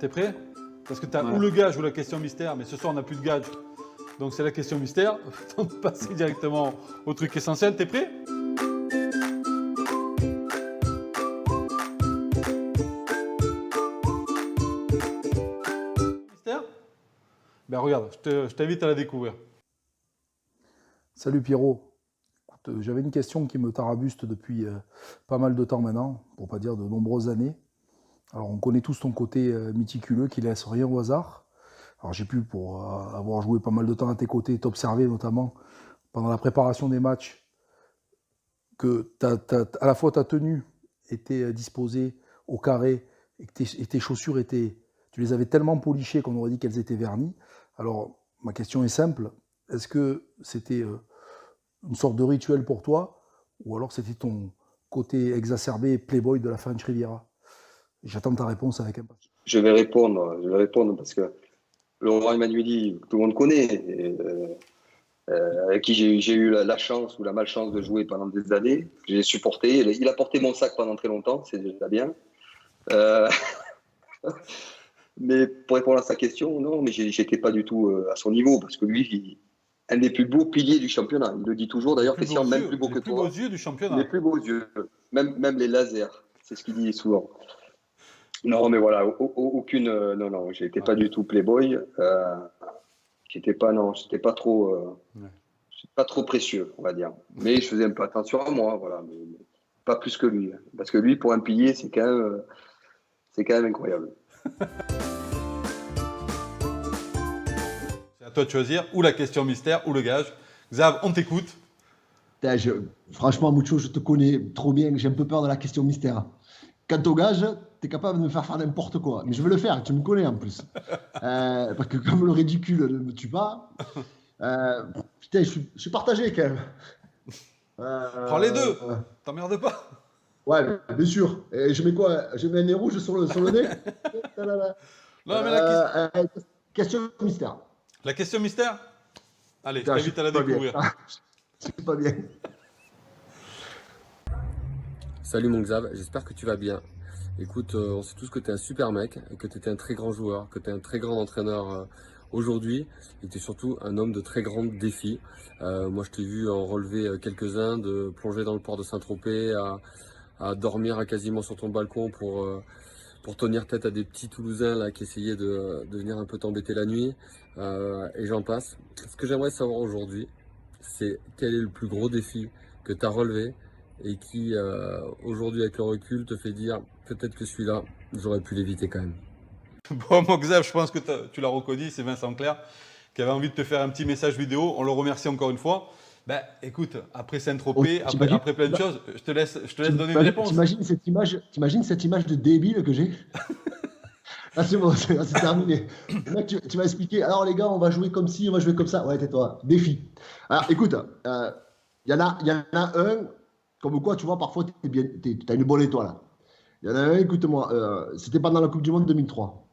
T'es prêt? Parce que tu as Ouais. ou le gage ou la question mystère, mais ce soir on n'a plus de gage. Donc c'est la question mystère. On va passer directement au truc essentiel. T'es prêt? Mystère? Ben regarde, je t'invite à la découvrir. Salut Pierrot. Écoute, j'avais une question qui me tarabuste depuis pas mal de temps maintenant, pour pas dire de nombreuses années. Alors on connaît tous ton côté méticuleux qui laisse rien au hasard. Alors j'ai pu, pour avoir joué pas mal de temps à tes côtés, t'observer notamment pendant la préparation des matchs, que à la fois ta tenue était disposée au carré et que tes chaussures tu les avais tellement polichées qu'on aurait dit qu'elles étaient vernies. Alors ma question est simple, est-ce que c'était une sorte de rituel pour toi, ou alors c'était ton côté exacerbé playboy de la French Riviera? J'attends ta réponse avec impatience. Je vais répondre parce que Laurent Emanueli, tout le monde connaît, avec qui j'ai eu la chance ou la malchance de jouer pendant des années. J'ai supporté. Il a porté mon sac pendant très longtemps, c'est déjà bien. Euh, mais pour répondre à sa question, non, mais j'étais pas du tout à son niveau parce que lui, un des plus beaux piliers du championnat. Il le dit toujours. D'ailleurs, Christian, même plus beau que les plus beaux toi. yeux du Les championnat. plus beaux yeux, même les lasers. C'est ce qu'il dit souvent. Non, mais voilà, aucune. Non, j'étais pas du tout playboy. J'étais pas trop, Ouais. pas trop précieux, on va dire. Mais je faisais un peu attention à moi, voilà, mais pas plus que lui. Parce que lui, pour un pilier, c'est quand même incroyable. C'est à toi de choisir, ou la question mystère, ou le gage. Xav, on t'écoute. Putain, franchement, Mucho, je te connais trop bien, j'ai un peu peur de la question mystère. Quant au gage, tu es capable de me faire n'importe quoi. Mais je vais le faire, tu me connais en plus. Parce que comme le ridicule ne me tue pas, putain, je suis partagé quand même. Prends les deux. T'emmerdes pas. Ouais, bien sûr. Et je mets quoi? Je mets un nez rouge sur le nez? Non, mais la Question mystère. question mystère. Allez, je Putain, t'invite à la suis pas bien. découvrir. Je suis pas bien. Salut mon Xav, j'espère que tu vas bien. Écoute, on sait tous que tu es un super mec, que tu étais un très grand joueur, que tu es un très grand entraîneur aujourd'hui, et tu es surtout un homme de très grands défis. Moi, je t'ai vu en relever quelques-uns, de plonger dans le port de Saint-Tropez, à dormir quasiment sur ton balcon pour tenir tête à des petits Toulousains là, qui essayaient de venir un peu t'embêter la nuit, et j'en passe. Ce que j'aimerais savoir aujourd'hui, c'est quel est le plus gros défi que tu as relevé et qui, aujourd'hui, avec le recul, te fait dire peut-être que celui-là, j'aurais pu l'éviter quand même. Bon, mon Xav, je pense que tu l'as reconnu, c'est Vincent Clerc qui avait envie de te faire un petit message vidéo. On le remercie encore une fois. Ben, écoute, après Saint-Tropez, après plein de choses, je te laisse donner une réponse. T'imagines cette image de débile que j'ai? Ah, c'est bon, c'est terminé. Le mec, tu vas expliquer. Alors, les gars, on va jouer comme ci, on va jouer comme ça. Ouais, tais-toi. Défi. Alors, écoute, y en a un, comme quoi, tu vois, parfois, t'as une bonne étoile. Il y en a un, écoute-moi, c'était pendant la Coupe du Monde 2003.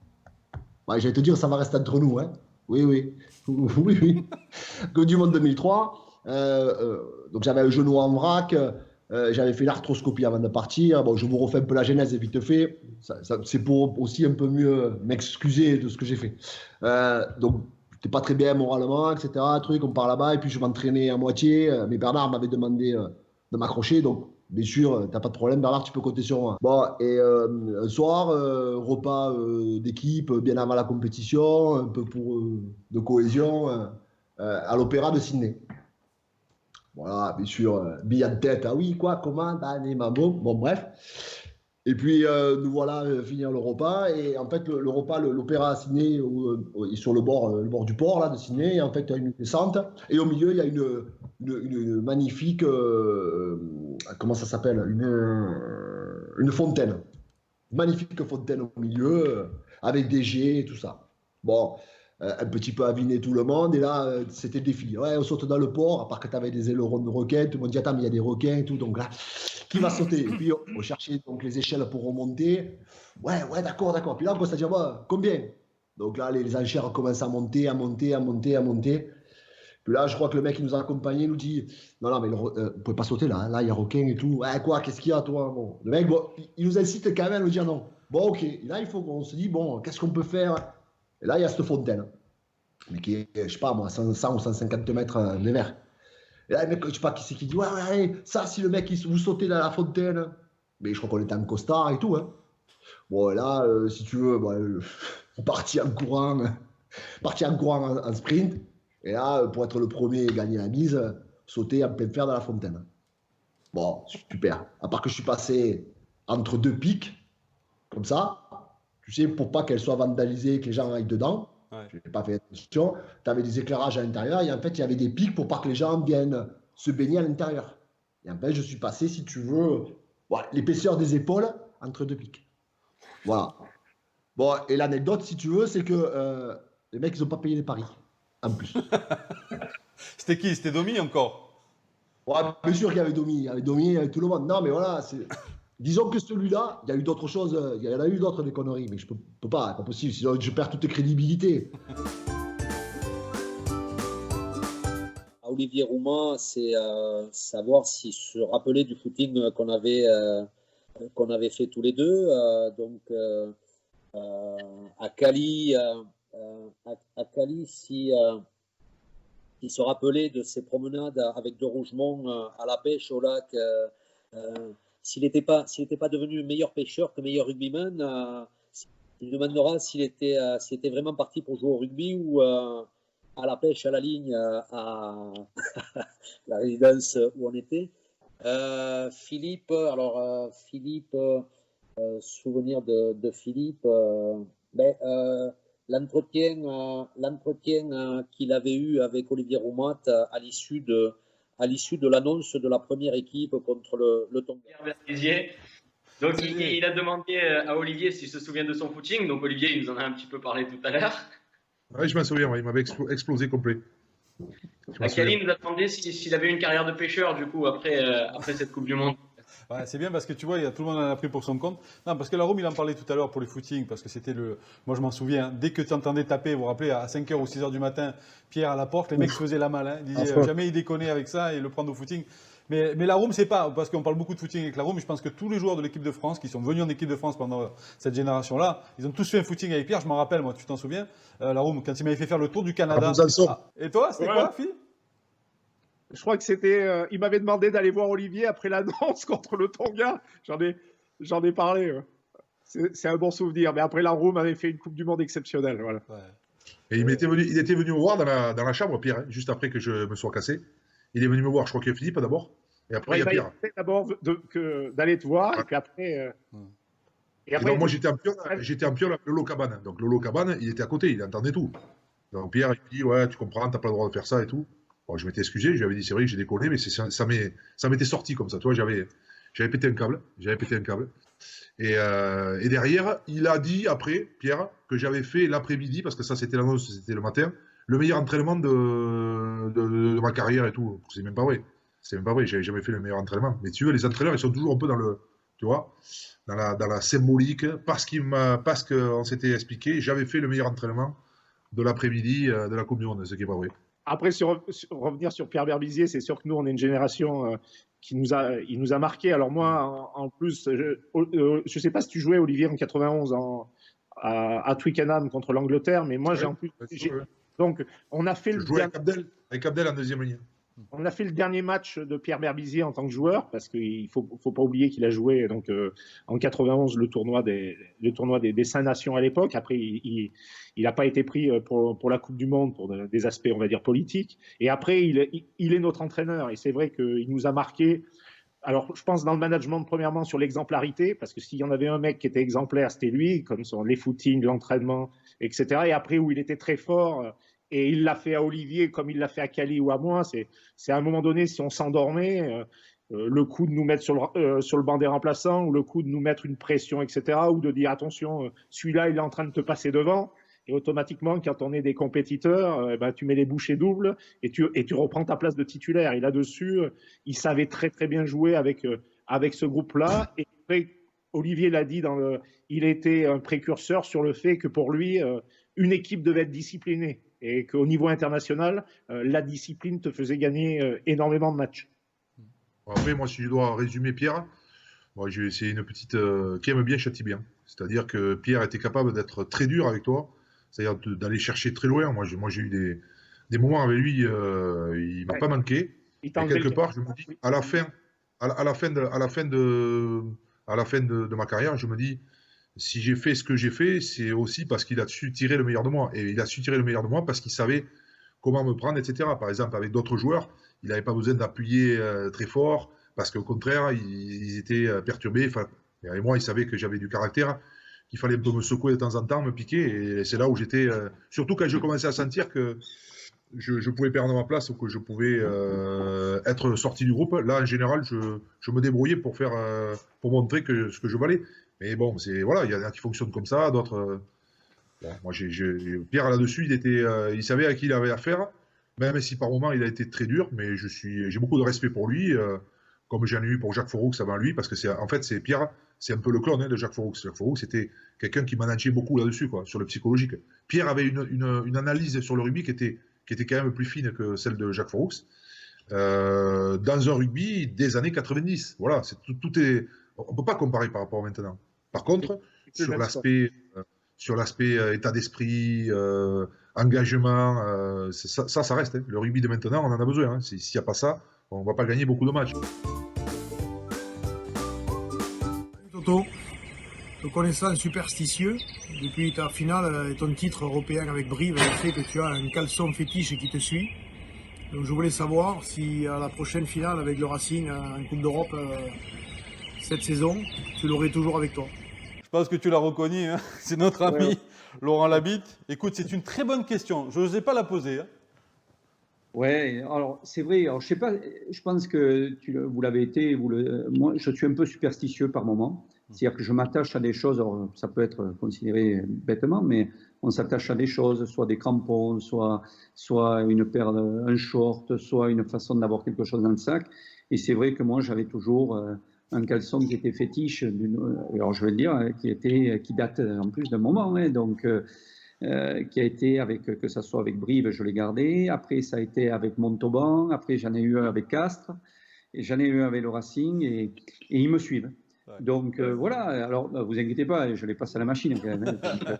Ouais, j'allais te dire, ça va rester entre nous, hein. Oui, oui. Oui, oui. Coupe du Monde 2003. Donc, j'avais un genou en vrac. J'avais fait l'arthroscopie avant de partir. Bon, je vous refais un peu la genèse vite fait. C'est pour aussi un peu mieux m'excuser de ce que j'ai fait. Donc, j'étais pas très bien moralement, etc. On part là-bas et puis je m'entraînais à moitié. Mais Bernard m'avait demandé de m'accrocher. Donc, bien sûr, t'as pas de problème, Bernard, tu peux compter sur moi. Bon, et un soir, repas d'équipe bien avant la compétition, un peu de cohésion, à l'Opéra de Sydney. Voilà, bien sûr, bille en tête. Ah oui, quoi, comment, bon, bref. Et puis, nous voilà finir le repas. Et en fait, le repas, l'opéra à Sydney, est sur le bord du port là, de Sydney. Et en fait, il y a une descente. Et au milieu, il y a une magnifique, comment ça s'appelle, une fontaine. Une magnifique fontaine au milieu, avec des jets et tout ça. Bon. Un petit peu aviné tout le monde, et là, c'était le défi. Ouais, on saute dans le port, à part que tu avais des ailerons de requins, tout le monde dit attends, mais il y a des requins et tout, donc là, qui va sauter? Et puis, on cherchait donc les échelles pour remonter. Ouais, d'accord. Puis là, on commence à dire, bah, combien? Donc là, les enchères commencent à monter. Puis là, je crois que le mec qui nous a accompagnés nous dit, non, mais vous ne pouvez pas sauter là, là, il y a requin et tout. Ouais, quoi, qu'est-ce qu'il y a, toi? Bon, le mec, bon, il nous incite quand même à nous dire non. Bon, ok. Et là, il faut qu'on se dit, bon, qu'est-ce qu'on peut faire? Et là, il y a cette fontaine, mais qui est, je sais pas moi, 100 ou 150 mètres de mer. Et là, le mec, je sais pas qui c'est qui dit, ouais, ouais, ça, si le mec, vous sautez dans la fontaine. Mais je crois qu'on était en costard et tout, hein. Bon, là, si tu veux, bon, parti en courant, en sprint. Et là, pour être le premier et gagner la mise, sauter en plein fer dans la fontaine. Bon, super. À part que je suis passé entre deux pics, comme ça, tu sais, pour pas qu'elle soit vandalisée, que les gens aillent dedans. Ouais. Je n'ai pas fait attention. Tu avais des éclairages à l'intérieur et en fait, il y avait des pics pour pas que les gens viennent se baigner à l'intérieur. Et en fait, je suis passé, si tu veux, voilà, l'épaisseur des épaules entre deux pics. Voilà. Bon, et l'anecdote, si tu veux, c'est que les mecs, ils n'ont pas payé les paris, en plus. C'était qui? C'était Domi encore? Ouais, bien sûr qu'il y avait Domi, il y avait Domi, il y avait tout le monde. Non, mais voilà, disons que celui-là, il y a eu d'autres choses, il y en a eu d'autres des conneries, mais je peux pas, c'est pas possible, sinon je perds toute crédibilité. À Olivier Roumain, c'est savoir si se rappeler du footing qu'on avait fait tous les deux. À Cali, si se rappeler de ses promenades avec de Rougemont à la pêche au lac. S'il n'était pas devenu meilleur pêcheur que meilleur rugbyman, il demandera s'il était vraiment parti pour jouer au rugby ou à la pêche à la ligne à la résidence où on était. Philippe, souvenir de Philippe, l'entretien qu'il avait eu avec Olivier Roumat à l'issue de l'annonce de la première équipe contre le Tonga. Donc il a demandé à Olivier s'il se souvient de son footing. Donc Olivier, il nous en a un petit peu parlé tout à l'heure. Oui, je m'en souviens, il m'avait explosé complet. Kali nous a demandé s'il avait une carrière de pêcheur du coup après cette Coupe du Monde. Ouais, c'est bien parce que tu vois, tout le monde en a pris pour son compte. Non, parce que Laroume, il en parlait tout à l'heure pour les footings, parce que c'était moi je m'en souviens, dès que tu entendais taper, vous vous rappelez, à 5h ou 6h du matin, Pierre à la porte, les mecs se faisaient la malle, hein. Ils disaient jamais il déconnait avec ça et le prendre au footing. Mais Laroume, c'est pas, parce qu'on parle beaucoup de footing avec Laroume, je pense que tous les joueurs de l'équipe de France qui sont venus en équipe de France pendant cette génération-là, ils ont tous fait un footing avec Pierre, je m'en rappelle, moi, tu t'en souviens, Laroume, quand il m'avait fait faire le tour du Canada. Et toi, c'était quoi, Phil? Je crois que c'était. Il m'avait demandé d'aller voir Olivier après l'annonce contre le Tonga. J'en ai parlé. C'est un bon souvenir. Mais après, la Room avait fait une Coupe du Monde exceptionnelle. Voilà. Ouais. Et il était venu me voir dans la chambre, Pierre, hein, juste après que je me sois cassé. Il est venu me voir, je crois qu'il y a Philippe d'abord. Et après, il y a Pierre. D'abord d'aller te voir. Et puis après. Et donc, moi, j'étais en pion à Lolo Cabane. Donc, Lolo Cabane, il était à côté, il entendait tout. Donc, Pierre, il dit ouais, tu comprends, t'as pas le droit de faire ça et tout. Bon, je m'étais excusé, je lui avais dit c'est vrai que j'ai déconné, mais ça m'était sorti comme ça. Tu vois, j'avais pété un câble. Et derrière, il a dit après, Pierre, que j'avais fait l'après-midi, parce que ça c'était l'annonce, c'était le matin, le meilleur entraînement de ma carrière et tout. C'est même pas vrai. J'avais jamais fait le meilleur entraînement. Mais tu vois, les entraîneurs, ils sont toujours un peu dans la symbolique, parce qu'on s'était expliqué, j'avais fait le meilleur entraînement de l'après-midi de la Coupe du Monde, ce qui est pas vrai. Après, revenir sur Pierre Berbizier, c'est sûr que nous, on est une génération il nous a marqué. Alors moi, en plus, je sais pas si tu jouais, Olivier, en 91 à Twickenham contre l'Angleterre, mais moi, donc, on a fait avec Abdel en deuxième ligne. On a fait le dernier match de Pierre Berbizier en tant que joueur, parce qu'il faut pas oublier qu'il a joué donc en 91 le tournoi des 5 nations à l'époque. Après, il n'a pas été pris pour la Coupe du Monde pour des aspects, on va dire, politiques. Et après, il est notre entraîneur. Et c'est vrai qu'il nous a marqué. Alors, je pense dans le management, premièrement, sur l'exemplarité, parce que s'il y en avait un mec qui était exemplaire, c'était lui, comme les footings, l'entraînement, etc. Et après, où il était très fort. Et il l'a fait à Olivier comme il l'a fait à Cali ou à moi. C'est à un moment donné, si on s'endormait, le coup de nous mettre sur le banc des remplaçants, ou le coup de nous mettre une pression, etc., ou de dire attention, celui-là, il est en train de te passer devant. Et automatiquement, quand on est des compétiteurs, tu mets les bouchées doubles et tu reprends ta place de titulaire. Et là-dessus, il savait très très bien jouer avec ce groupe-là. Et après, Olivier l'a dit, il était un précurseur sur le fait que pour lui, une équipe devait être disciplinée. Et qu'au niveau international, la discipline te faisait gagner énormément de matchs. Après, moi, si je dois résumer Pierre, c'est une petite qui aime bien châtie bien. C'est-à-dire que Pierre était capable d'être très dur avec toi, c'est-à-dire d'aller chercher très loin. Moi, j'ai eu des moments avec lui, il m'a pas manqué. Et quelque part, je me dis, à la fin de ma carrière, je me dis, si j'ai fait ce que j'ai fait, c'est aussi parce qu'il a su tirer le meilleur de moi. Et il a su tirer le meilleur de moi parce qu'il savait comment me prendre, etc. Par exemple, avec d'autres joueurs, il n'avait pas besoin d'appuyer très fort parce qu'au contraire, ils étaient perturbés. Enfin, et moi, il savait que j'avais du caractère, qu'il fallait un peu me secouer de temps en temps, me piquer. Et c'est là où j'étais, surtout quand je commençais à sentir que je pouvais perdre ma place ou que je pouvais être sorti du groupe. Là, en général, je me débrouillais pour montrer ce que je valais. Mais bon, voilà, il y en a qui fonctionnent comme ça, d'autres. Bon, moi, Pierre là-dessus, il savait à qui il avait affaire, même si par moments il a été très dur. Mais j'ai beaucoup de respect pour lui, comme j'en ai eu pour Jacques Foroux avant lui, parce que en fait, Pierre, c'est un peu le clone de Jacques Foroux. Jacques Foroux, c'était quelqu'un qui manageait beaucoup là-dessus, quoi, sur le psychologique. Pierre avait une analyse sur le rugby qui était quand même plus fine que celle de Jacques Foroux. Dans un rugby des années 90. Voilà, tout est. On ne peut pas comparer par rapport à maintenant. Par contre, sur l'aspect état d'esprit, engagement, ça reste. Hein. Le rugby de maintenant, on en a besoin. Hein. S'il n'y a pas ça, on ne va pas gagner beaucoup de matchs. Toto, te connaissant superstitieux, depuis ta finale et ton titre européen avec Brive, le fait que tu as un caleçon fétiche qui te suit. Donc je voulais savoir si à la prochaine finale avec le Racing en Coupe d'Europe cette saison, tu l'aurais toujours avec toi. Je pense que tu l'as reconnu, hein. C'est notre ami Laurent Labitte. Écoute, c'est une très bonne question. Je n'osais pas la poser. Hein. Ouais, alors c'est vrai. Alors, je sais pas, je pense que vous l'avez été. Moi, je suis un peu superstitieux par moment. C'est-à-dire que je m'attache à des choses. Alors, ça peut être considéré bêtement, mais on s'attache à des choses, soit des crampons, soit une paire, un short, soit une façon d'avoir quelque chose dans le sac. Et c'est vrai que moi, j'avais toujours un caleçon qui était fétiche, alors je vais le dire, qui date en plus d'un moment, hein, donc qui a été que ça soit avec Brive, je l'ai gardé. Après, ça a été avec Montauban. Après, j'en ai eu un avec Castres. Et j'en ai eu un avec le Racing. Et ils me suivent. Ouais. Donc, voilà. Alors, vous inquiétez pas, je les passe à la machine quand même. Hein,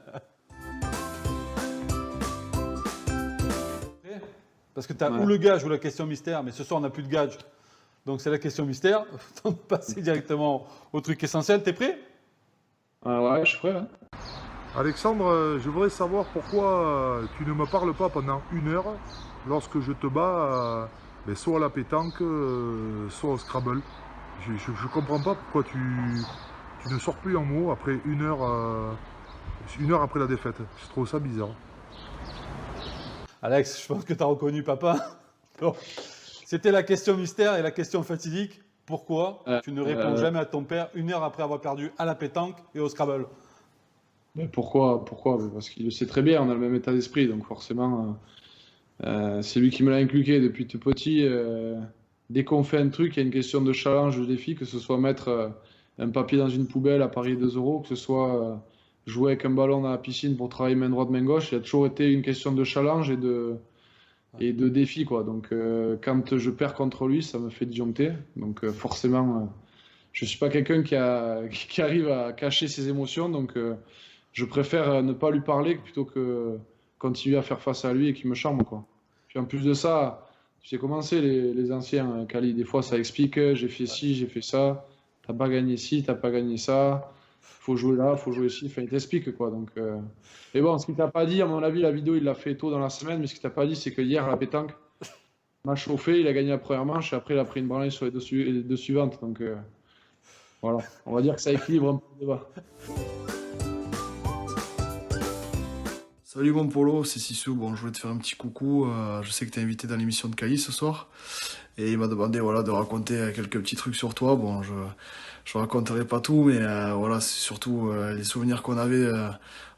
parce que tu as ou le gage ou la question mystère. Mais ce soir, on n'a plus de gage. Donc, c'est la question mystère. On va passer directement au truc essentiel. T'es prêt? Ouais, je suis prêt. Hein. Alexandre, je voudrais savoir pourquoi tu ne me parles pas pendant 1 heure lorsque je te bats soit à la pétanque, soit au Scrabble. Je ne comprends pas pourquoi tu ne sors plus en mots après 1 heure après la défaite. Je trouve ça bizarre. Alex, je pense que tu as reconnu papa. Donc, c'était la question mystère et la question fatidique. Pourquoi tu ne réponds jamais à ton père 1 heure après avoir perdu à la pétanque et au Scrabble? Mais pourquoi? Parce qu'il le sait très bien, on a le même état d'esprit, donc forcément, c'est lui qui me l'a inculqué depuis tout petit. Dès qu'on fait un truc, il y a une question de challenge, de défi, que ce soit mettre un papier dans une poubelle à parier 2 €, que ce soit jouer avec un ballon dans la piscine pour travailler main droite, main gauche, il y a toujours été une question de challenge et de défi, quoi. Donc quand je perds contre lui, ça me fait disjoncter. Donc forcément, je suis pas quelqu'un qui arrive à cacher ses émotions, donc je préfère ne pas lui parler plutôt que continuer à faire face à lui et qu'il me charme, quoi. Puis en plus de ça, tu sais comment c'est les anciens, Kali, des fois ça explique, j'ai fait ci, j'ai fait ça, t'as pas gagné ci, t'as pas gagné ça, faut jouer là, faut jouer ici, enfin il t'explique, quoi. Donc, mais bon, ce qu'il t'a pas dit, à mon avis, la vidéo il l'a fait tôt dans la semaine, mais ce qu'il t'a pas dit, c'est que hier à la pétanque, il m'a chauffé, il a gagné la première manche et après il a pris une branlée sur les deux suivantes. Donc voilà, on va dire que ça équilibre un peu le débat. Salut mon Polo, c'est Sissou. Bon, je voulais te faire un petit coucou. Je sais que tu es invité dans l'émission de Kali ce soir. Et il m'a demandé de raconter quelques petits trucs sur toi. Bon, je raconterai pas tout, mais voilà, c'est surtout les souvenirs qu'on avait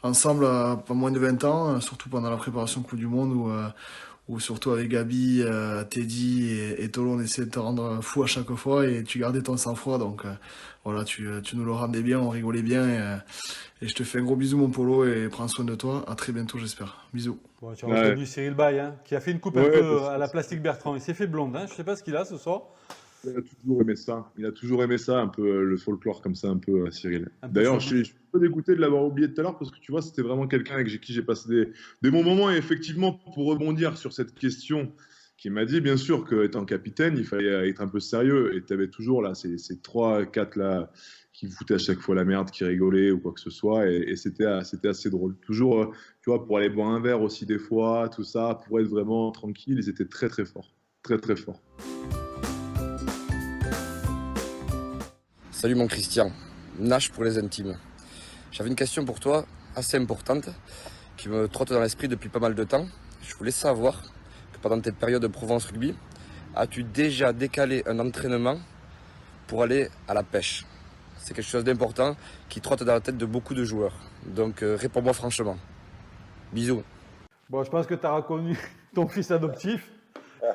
ensemble pas moins de 20 ans, surtout pendant la préparation Coupe du Monde où surtout avec Gabi, Teddy et Tolo, on essayait de te rendre fou à chaque fois et tu gardais ton sang-froid. Donc voilà, tu nous le rendais bien, on rigolait bien. Et je te fais un gros bisou mon Polo et prends soin de toi. À très bientôt j'espère. Bisous. Bon, tu as reconnu Cyril Bay, hein, qui a fait une coupe un peu à la Plastique Bertrand. Il s'est fait blonde, hein. Je ne sais pas ce qu'il a ce soir. Il a toujours aimé ça. Il a toujours aimé ça, un peu le folklore comme ça, un peu Cyril. D'ailleurs, je suis un peu dégoûté de l'avoir oublié tout à l'heure parce que tu vois, c'était vraiment quelqu'un avec qui j'ai passé des bons moments. Et effectivement, pour rebondir sur cette question, qui m'a dit bien sûr qu'étant capitaine, il fallait être un peu sérieux. Et tu avais toujours là ces 3-4 là qui me foutaient à chaque fois la merde, qui rigolaient ou quoi que ce soit. Et c'était assez drôle. Toujours, tu vois, pour aller boire un verre aussi des fois, tout ça, pour être vraiment tranquille, ils étaient très très forts. Très très forts. Salut mon Christian, Nash pour les intimes. J'avais une question pour toi assez importante qui me trotte dans l'esprit depuis pas mal de temps. Je voulais savoir que pendant tes périodes de Provence Rugby, as-tu déjà décalé un entraînement pour aller à la pêche? C'est quelque chose d'important qui trotte dans la tête de beaucoup de joueurs. Donc réponds-moi franchement. Bisous. Bon, je pense que tu as reconnu ton fils adoptif,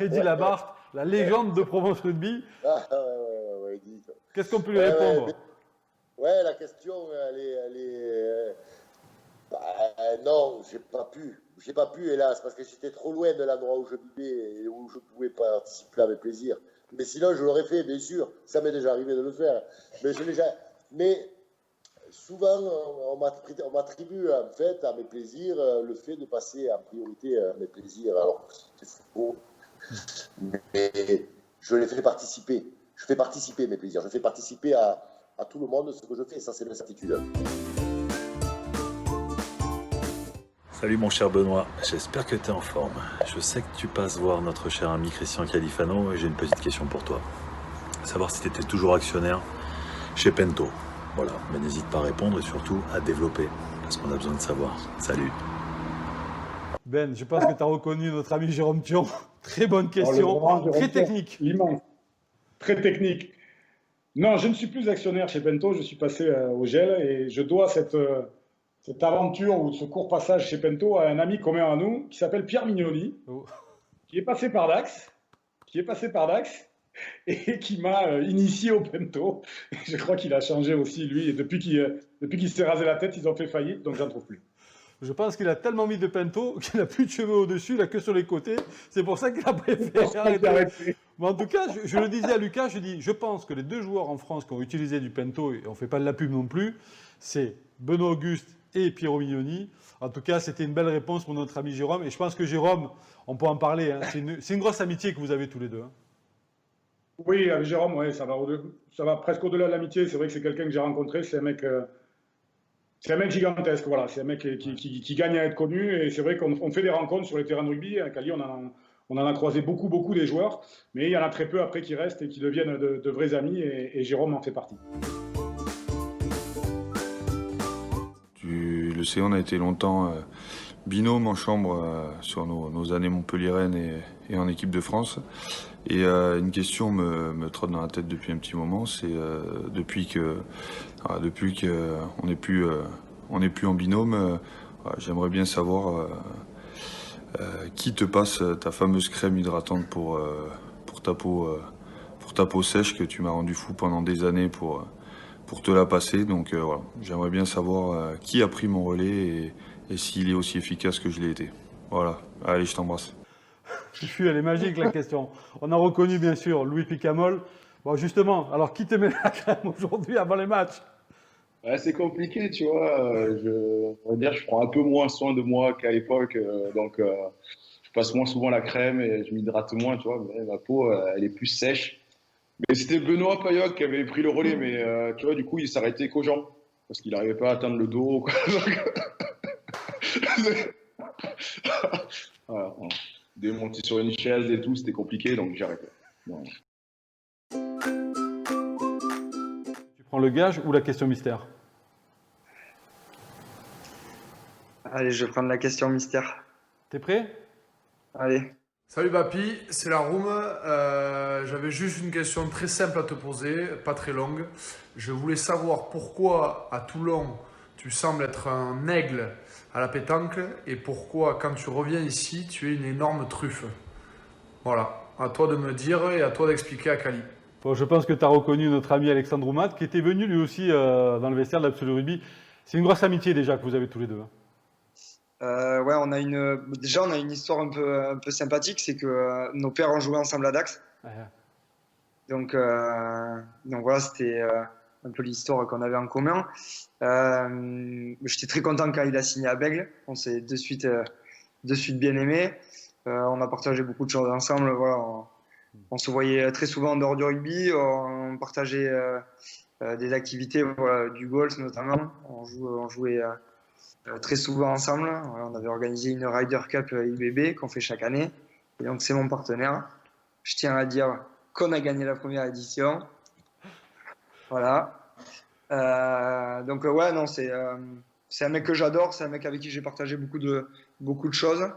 Eddy Labarthe, la légende de Provence Rugby. Ouais, dis. Qu'est-ce qu'on peut lui répondre? Ouais, la question, non, j'ai pas pu, hélas, parce que j'étais trop loin de l'endroit où je vivais et où je pouvais participer avec plaisir. Mais sinon, je l'aurais fait, bien sûr. Ça m'est déjà arrivé de le faire. Mais souvent, on m'attribue en fait à mes plaisirs le fait de passer en priorité à mes plaisirs. Alors, c'est faux. Mais je les fais participer. Je fais participer mes plaisirs. Je fais participer à tout le monde ce que je fais. Ça, c'est une certitude. Salut mon cher Benoît, j'espère que tu es en forme. Je sais que tu passes voir notre cher ami Christian Califano et j'ai une petite question pour toi. Savoir si tu étais toujours actionnaire chez Pento. Voilà, mais n'hésite pas à répondre et surtout à développer, parce qu'on a besoin de savoir. Salut. Ben, je pense que tu as reconnu notre ami Jérôme Thion. Très bonne question, très technique. L'immense. Très technique. Non, je ne suis plus actionnaire chez Pento, je suis passé au GEL et je dois cette aventure ou ce court passage chez Pento à un ami commun à nous qui s'appelle Pierre Mignoni, qui est passé par Dax, et qui m'a initié au Pento. Je crois qu'il a changé aussi, lui, et depuis qu'il s'est rasé la tête, ils ont fait faillite, donc j'en trouve plus. Je pense qu'il a tellement mis de Pento qu'il n'a plus de cheveux au-dessus, il n'a que sur les côtés. C'est pour ça qu'il a préféré arrêter. Mais en tout cas, je le disais à Lucas, je pense que les deux joueurs en France qui ont utilisé du Pento, et on ne fait pas de la pub non plus, c'est Benoît Auguste et Piero Mignoni. En tout cas, c'était une belle réponse pour notre ami Jérôme. Et je pense que Jérôme, on peut en parler, hein, c'est une grosse amitié que vous avez tous les deux. Hein. Oui, avec Jérôme, ouais, ça va presque au-delà de l'amitié. C'est vrai que c'est quelqu'un que j'ai rencontré, c'est un mec gigantesque, voilà. C'est un mec qui gagne à être connu. Et c'est vrai qu'on fait des rencontres sur les terrains de rugby. À Cali, on en a croisé beaucoup des joueurs. Mais il y en a très peu après qui restent et qui deviennent de vrais amis. Et Jérôme en fait partie. Tu le sais, on a été longtemps binôme en chambre sur nos années montpelliéraines et en équipe de France. Et une question me trotte dans la tête depuis un petit moment, c'est depuis qu'on n'est plus en binôme, j'aimerais bien savoir qui te passe ta fameuse crème hydratante pour ta peau sèche que tu m'as rendu fou pendant des années pour te la passer. Donc voilà, j'aimerais bien savoir qui a pris mon relais et s'il est aussi efficace que je l'ai été. Voilà, allez, je t'embrasse. Elle est magique la question. On a reconnu bien sûr Louis Picamol. Bon justement, alors qui te met la crème aujourd'hui avant les matchs? Ouais, c'est compliqué, tu vois. On va dire, je prends un peu moins soin de moi qu'à l'époque, donc je passe moins souvent la crème et je m'hydrate moins, tu vois. Mais ma peau, elle est plus sèche. Mais c'était Benoît Payoc qui avait pris le relais, mais tu vois, du coup, il s'arrêtait qu'aux jambes parce qu'il n'arrivait pas à atteindre le dos. Quoi. Voilà. Démonter sur une chaise et tout, c'était compliqué, donc j'ai arrêté. Voilà. Tu prends le gage ou la question mystère? Allez, je vais prendre la question mystère. T'es prêt? Allez. Salut Bapi, c'est la room. J'avais juste une question très simple à te poser, pas très longue. Je voulais savoir pourquoi à Toulon tu sembles être un aigle à la pétanque et pourquoi quand tu reviens ici tu es une énorme truffe. Voilà, à toi de me dire et à toi d'expliquer à Cali. Bon, je pense que tu as reconnu notre ami Alexandre Oumat qui était venu lui aussi dans le vestiaire de l'Absolu Rugby. C'est une grosse amitié déjà que vous avez tous les deux. Ouais, on a une histoire un peu sympathique, c'est que nos pères ont joué ensemble à Dax. Ouais. Donc voilà, c'était un peu l'histoire qu'on avait en commun. J'étais très content quand il a signé à Bègle. On s'est de suite bien aimés. On a partagé beaucoup de choses ensemble. Voilà, on se voyait très souvent en dehors du rugby. On partageait des activités, voilà, du golf notamment. On jouait très souvent ensemble. Voilà, on avait organisé une Ryder Cup IBB qu'on fait chaque année. Et donc c'est mon partenaire. Je tiens à dire qu'on a gagné la première édition. Voilà. Donc ouais, non, c'est un mec que j'adore. C'est un mec avec qui j'ai partagé beaucoup de choses.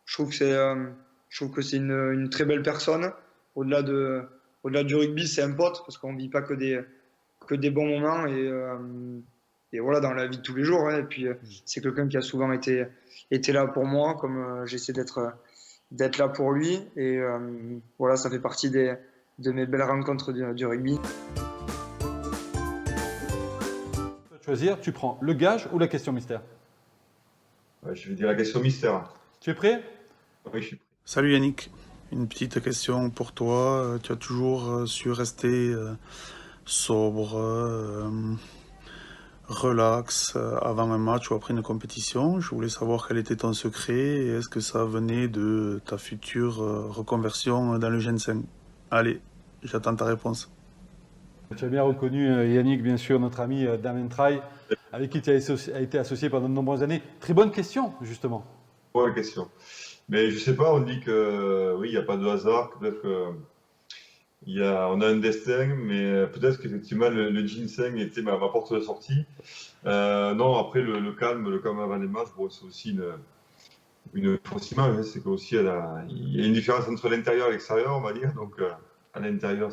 Je trouve que c'est une très belle personne. Au-delà du rugby, c'est un pote parce qu'on vit pas que des bons moments et voilà, dans la vie de tous les jours. Et puis c'est quelqu'un qui a souvent été là pour moi, comme j'essaie d'être là pour lui. Et voilà, ça fait partie de mes belles rencontres du rugby. Choisir, tu prends le gage ou la question mystère? Ouais, je vais dire la question mystère. Tu es prêt? Oui, je suis prêt. Salut Yannick, une petite question pour toi. Tu as toujours su rester sobre, relax avant un match ou après une compétition. Je voulais savoir quel était ton secret et est-ce que ça venait de ta future reconversion dans le ginseng. Allez, j'attends ta réponse. Tu as bien reconnu Yannick, bien sûr, notre ami Damien Traille, avec qui tu as été associé pendant de nombreuses années. Très bonne question, justement. Bonne question. Mais je sais pas, on dit que oui, il n'y a pas de hasard, que peut-être on a un destin, mais peut-être qu'effectivement le ginseng était ma porte de sortie. Non, après le calme avant les matchs, bon, c'est aussi une fausse image, hein, c'est qu'aussi il y a une différence entre l'intérieur et l'extérieur, on va dire. Donc à l'intérieur,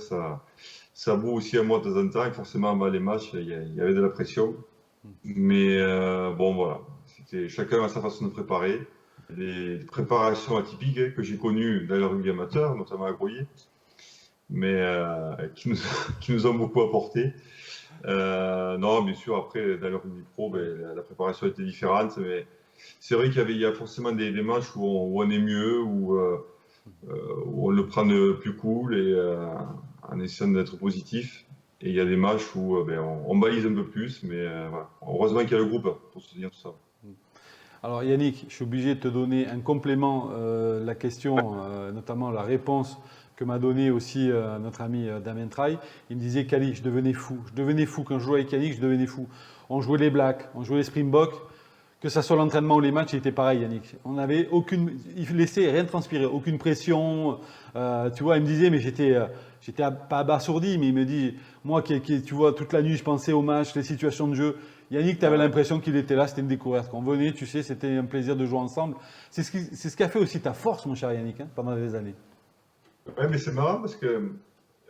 ça boue aussi à moi de temps en temps, et forcément avant les matchs, il y avait de la pression. Mais bon, voilà, chacun a sa façon de préparer. Des préparations atypiques que j'ai connues dans le rugby amateur, notamment à Groyer, mais qui nous ont beaucoup apporté. Non, bien sûr, après, dans le rugby pro, la préparation était différente, mais c'est vrai qu'il y a forcément des matchs où on est mieux, où on le prend plus cool et en essayant d'être positif. Et il y a des matchs où on balise un peu plus, mais voilà. Heureusement qu'il y a le groupe pour soutenir tout ça. Alors Yannick, je suis obligé de te donner un complément, la question, notamment la réponse que m'a donnée aussi notre ami Damien Traille. Il me disait qu'Ali, je devenais fou. Je devenais fou. Quand je jouais avec Yannick, je devenais fou. On jouait les Blacks, on jouait les Springboks. Que ça soit l'entraînement ou les matchs, il était pareil, Yannick. Il laissait rien transpirer, aucune pression. Tu vois, il me disait, mais j'étais pas abasourdi, mais il me dit, moi tu vois, toute la nuit, je pensais aux matchs, les situations de jeu. Yannick, tu avais l'impression qu'il était là, c'était une découverte. Quand on venait, tu sais, c'était un plaisir de jouer ensemble. C'est ce qui a fait aussi ta force, mon cher Yannick, hein, pendant des années. Ouais, mais c'est marrant parce que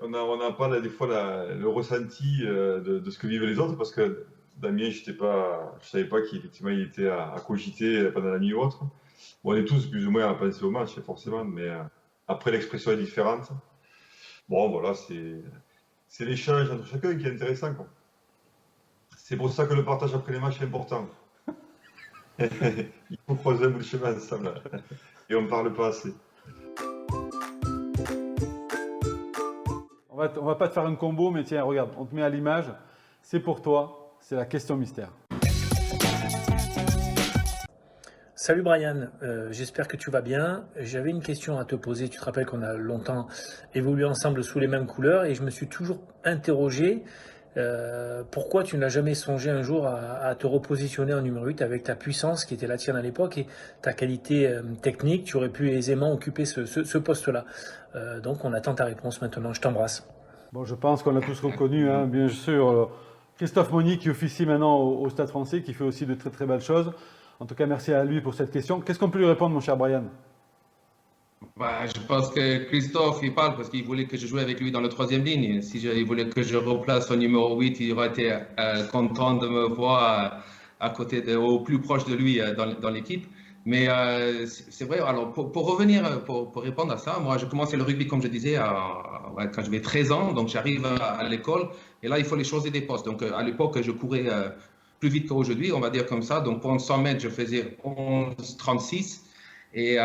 on n'a pas des fois le ressenti de ce que vivent les autres, parce que Damien, je savais pas qu'il était à cogiter pendant la nuit ou autre. Bon, on est tous plus ou moins à penser au match, forcément, mais après l'expression est différente. Bon, voilà, c'est l'échange entre chacun qui est intéressant, quoi. C'est pour ça que le partage après les matchs est important. Il faut croiser un bout de chemin ensemble. Et on ne parle pas assez. On va pas te faire un combo, mais tiens, regarde, on te met à l'image. C'est pour toi, c'est la question mystère. Salut Brian, j'espère que tu vas bien. J'avais une question à te poser. Tu te rappelles qu'on a longtemps évolué ensemble sous les mêmes couleurs et je me suis toujours interrogé pourquoi tu n'as jamais songé un jour à te repositionner en numéro 8 avec ta puissance qui était la tienne à l'époque et ta qualité technique. Tu aurais pu aisément occuper ce poste-là. Donc on attend ta réponse maintenant. Je t'embrasse. Bon, je pense qu'on l'a tous reconnu, hein, bien sûr. Christophe Monny qui officie maintenant au Stade français, qui fait aussi de très très belles choses. En tout cas, merci à lui pour cette question. Qu'est-ce qu'on peut lui répondre, mon cher Brian? Je pense que Christophe, il parle parce qu'il voulait que je joue avec lui dans la troisième ligne. Si il voulait que je replace au numéro 8, il aurait été content de me voir à côté au plus proche de lui dans l'équipe. Mais c'est vrai, alors pour revenir, pour répondre à ça, moi j'ai commencé le rugby, comme je disais, quand j'avais 13 ans, donc j'arrive à l'école et là il faut les choisir des postes. Donc à l'époque, je courais plus vite qu'aujourd'hui, on va dire comme ça. Donc pour 100 mètres, je faisais 11,36 et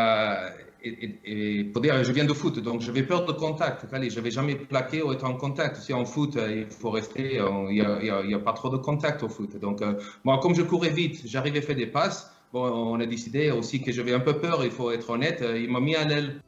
et pour dire, je viens de foot, donc j'avais peur de contact. Je n'avais jamais plaqué ou été en contact. Si en foot, il faut rester, il n'y a pas trop de contact au foot. Donc, moi, comme je courais vite, j'arrivais à faire des passes. Bon, on a décidé aussi que j'avais un peu peur, il faut être honnête. Il m'a mis à l'aile.